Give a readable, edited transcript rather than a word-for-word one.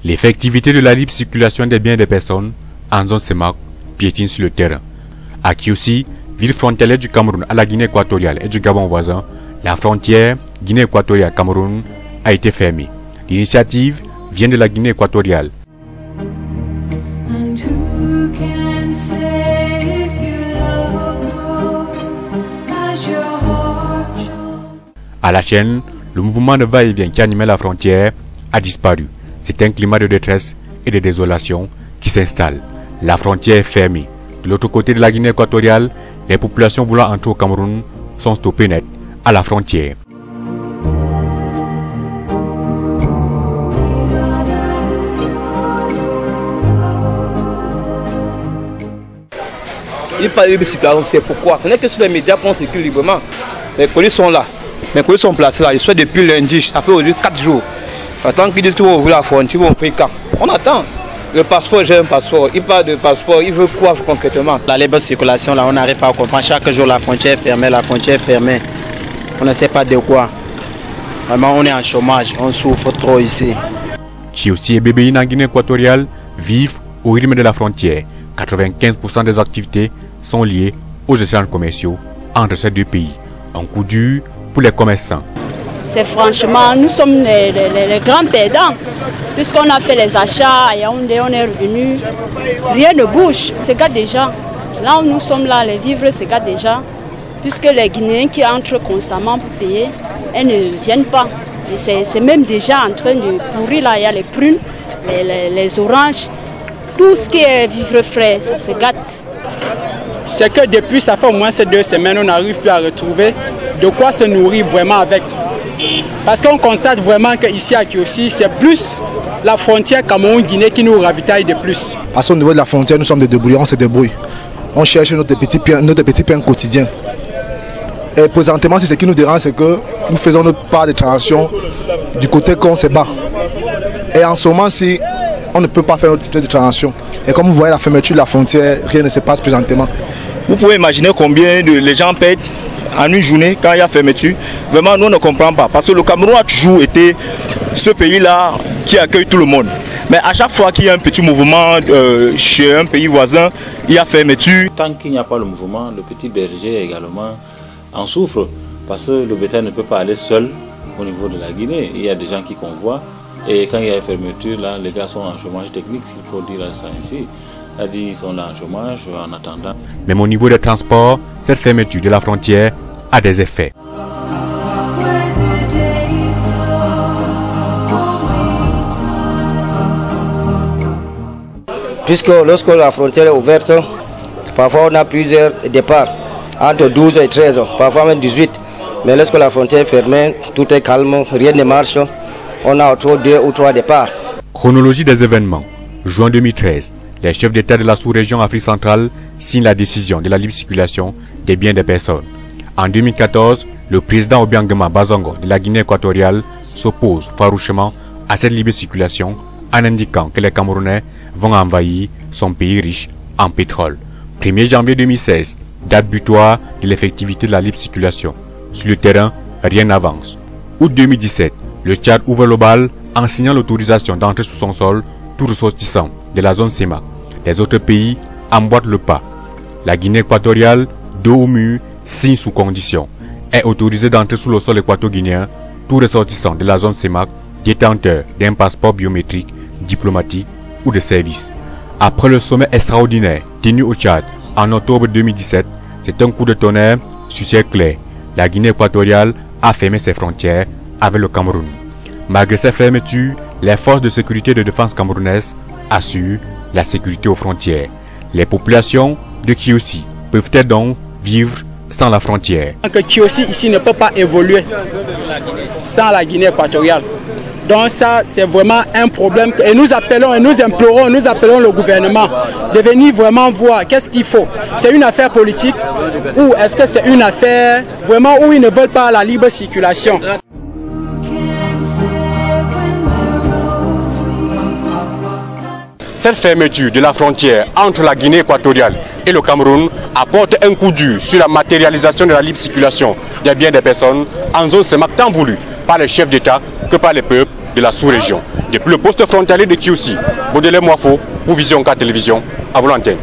L'effectivité de la libre circulation des biens et des personnes en zone CEMAC piétine sur le terrain. À Kiossi, ville frontalière du Cameroun à la Guinée équatoriale et du Gabon voisin, la frontière Guinée équatoriale-Cameroun a été fermée. L'initiative vient de la Guinée équatoriale. À la chaîne, le mouvement de va-et-vient qui animait la frontière a disparu. C'est un climat de détresse et de désolation qui s'installe. La frontière est fermée. De l'autre côté de la Guinée équatoriale, les populations voulant entrer au Cameroun sont stoppées net à la frontière. Il parle de libre circulation, c'est pourquoi. Ce n'est que sur les médias qu'on circule librement. Les polices sont là. Les polices sont placés là. Ils sont depuis lundi. Ça fait aujourd'hui 4 jours. Attends qu'ils disent qu'ils vont ouvrir la frontière, ils vont payer quand. On attend. Le passeport, j'ai un passeport. Il parle de passeport. Il veut quoi concrètement? La libre circulation, là, on n'arrive pas à comprendre. Chaque jour, la frontière est fermée, la frontière est fermée. On ne sait pas de quoi. Vraiment, on est en chômage. On souffre trop ici. Kiossi et Bébéine en Guinée équatoriale vivent au rythme de la frontière. 95% des activités sont liées aux échanges commerciaux entre ces deux pays. Un coup dur pour les commerçants. C'est franchement, nous sommes les grands perdants. Puisqu'on a fait les achats à Yaoundé, on est revenu, rien ne bouge, c'est gâte déjà. Là où nous sommes là, les vivres se gâtent déjà. Puisque les Guinéens qui entrent constamment pour payer, elles ne viennent pas. Et c'est même déjà en train de pourrir là, il y a les prunes, les oranges, tout ce qui est vivre frais, ça se gâte. C'est que depuis, ça fait au moins ces 2 semaines, on n'arrive plus à retrouver de quoi se nourrir vraiment avec. Parce qu'on constate vraiment qu'ici à Kiossi, c'est plus la frontière Cameroun-Guinée qui nous ravitaille de plus. À ce niveau de la frontière, nous sommes des débrouillards, on se débrouille. On cherche notre petit pain quotidien. Et présentement, ce qui nous dérange, c'est que nous faisons notre part de transaction du côté qu'on se bat. Et en ce moment-ci, on ne peut pas faire notre transaction. Et comme vous voyez la fermeture de la frontière, rien ne se passe présentement. Vous pouvez imaginer combien les gens payent en une journée quand il y a fermeture. Vraiment, nous ne comprenons pas. Parce que le Cameroun a toujours été ce pays-là qui accueille tout le monde. Mais à chaque fois qu'il y a un petit mouvement chez un pays voisin, il y a fermeture. Tant qu'il n'y a pas le mouvement, le petit berger également en souffre. Parce que le bétail ne peut pas aller seul au niveau de la Guinée. Il y a des gens qui convoient. Et quand il y a une fermeture, là, les gars sont en chômage technique, s'il faut dire ça ici. C'est-à-dire qu'ils sont là en chômage en attendant. Même au niveau des transports, cette fermeture de la frontière a des effets. Puisque lorsque la frontière est ouverte, parfois on a plusieurs départs, entre 12 et 13, parfois même 18. Mais lorsque la frontière est fermée, tout est calme, rien ne marche. On a autour de 2 ou 3 départs. Chronologie des événements. Juin 2013, les chefs d'État de la sous-région Afrique centrale signent la décision de la libre circulation des biens des personnes. En 2014, le président Obiangema Bazongo de la Guinée équatoriale s'oppose farouchement à cette libre circulation en indiquant que les Camerounais vont envahir son pays riche en pétrole. 1er janvier 2016, date butoir de l'effectivité de la libre circulation. Sur le terrain, rien n'avance. Août 2017, le Tchad ouvre le bal en signant l'autorisation d'entrer sous son sol tout ressortissant de la zone CEMAC. Les autres pays emboîtent le pas. La Guinée équatoriale, dos au mur, signe sous condition. Est autorisé d'entrer sous le sol équato-guinéen tout ressortissant de la zone CEMAC détenteur d'un passeport biométrique, diplomatique ou de service. Après le sommet extraordinaire tenu au Tchad en octobre 2017, c'est un coup de tonnerre sur ciel clair. La Guinée équatoriale a fermé ses frontières avec le Cameroun. Malgré ces fermetures, les forces de sécurité et de défense camerounaises assurent la sécurité aux frontières. Les populations de Kiossi peuvent-elles donc vivre sans la frontière? Que Kiossi ici ne peut pas évoluer sans la Guinée équatoriale. Donc ça, c'est vraiment un problème. Et nous appelons et nous implorons, nous appelons le gouvernement de venir vraiment voir qu'est-ce qu'il faut. C'est une affaire politique ou est-ce que c'est une affaire vraiment où ils ne veulent pas la libre circulation? Cette fermeture de la frontière entre la Guinée équatoriale et le Cameroun apporte un coup dur sur la matérialisation de la libre circulation des biens des personnes en zone CEMAC tant voulu par les chefs d'État que par les peuples de la sous-région. Depuis le poste frontalier de Kiousi, Baudelaire Moifo pour Vision 4 Télévision, à vos antennes.